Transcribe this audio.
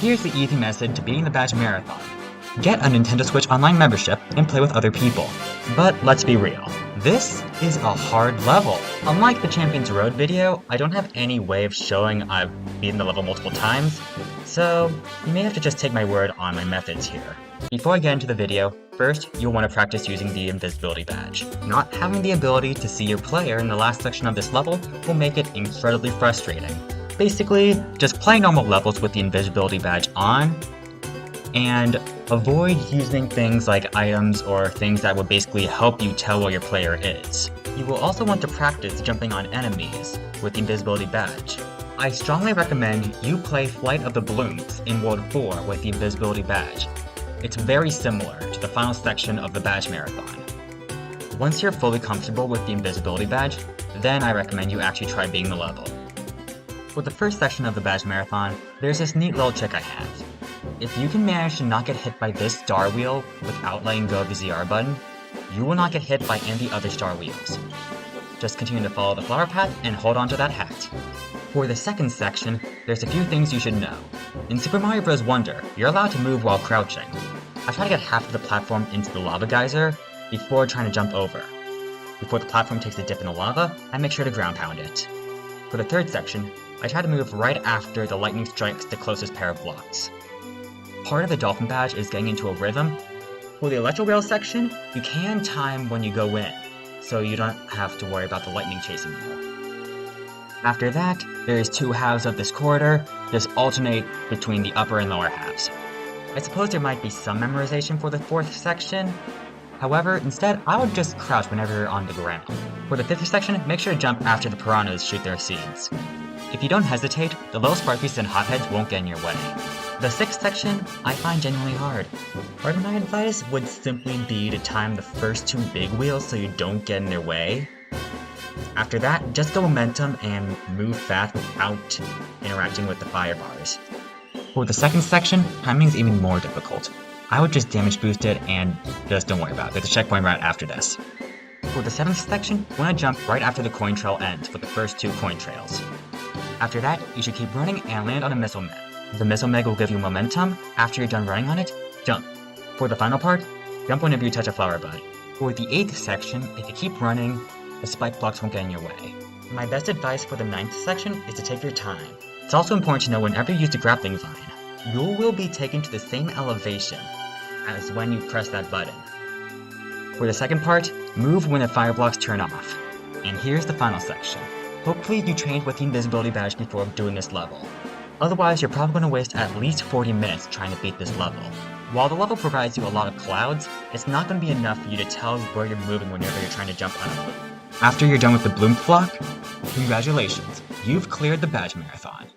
here's the easy method to beating the badge marathon. Get a Nintendo Switch Online membership and play with other people. But let's be real, this is a hard level. Unlike the Champions Road video, I don't have any way of showing I've beaten the level multiple times, so you may have to just take my word on my methods here. Before I get into the video, first you'll want to practice using the invisibility badge. Not having the ability to see your player in the last section of this level will make it incredibly frustrating. Basically, just play normal levels with the invisibility badge on, and avoid using things like items or things that would basically help you tell where your player is. You will also want to practice jumping on enemies with the invisibility badge. I strongly recommend you play Flight of the Blooms in World 4 with the invisibility badge. It's very similar to the final section of the badge marathon. Once you're fully comfortable with the invisibility badge, then I recommend you actually try beating the level. For the first section of the badge marathon, there's this neat little trick I have. If you can manage to not get hit by this star wheel without letting go of the ZR button, you will not get hit by any other star wheels. Just continue to follow the flower path and hold on to that hat. For the second section, there's a few things you should know. In Super Mario Bros. Wonder, you're allowed to move while crouching. I try to get half of the platform into the lava geyser before trying to jump over. Before the platform takes a dip in the lava, I make sure to ground pound it. For the third section, I try to move right after the lightning strikes the closest pair of blocks. Part of the dolphin badge is getting into a rhythm. For the electro rail section, you can time when you go in, so you don't have to worry about the lightning chasing you. After that, there's two halves of this corridor, just alternate between the upper and lower halves. I suppose there might be some memorization for the fourth section. However, instead, I would just crouch whenever you're on the ground. For the fifth section, make sure to jump after the piranhas shoot their seeds. If you don't hesitate, the little sparkies and hotheads won't get in your way. The sixth section, I find genuinely hard. Part of my advice would simply be to time the first two big wheels so you don't get in their way. After that, just go momentum and move fast without interacting with the fire bars. For the second section, timing is even more difficult. I would just damage boost it and just don't worry about it. There's a checkpoint right after this. For the seventh section, you want to jump right after the coin trail ends for the first two coin trails. After that, you should keep running and land on a missile meg. The missile meg will give you momentum. After you're done running on it, jump. For the final part, jump whenever you touch a flower bud. For the eighth section, if you keep running, the spike blocks won't get in your way. My best advice for the ninth section is to take your time. It's also important to know whenever you use the grappling vine, you will be taken to the same elevation as when you press that button. For the second part, move when the fire blocks turn off. And here's the final section. Hopefully you trained with the invisibility badge before doing this level. Otherwise, you're probably going to waste at least 40 minutes trying to beat this level. While the level provides you a lot of clouds, it's not going to be enough for you to tell where you're moving whenever you're trying to jump on a bloom. After you're done with the bloom block, congratulations, you've cleared the badge marathon.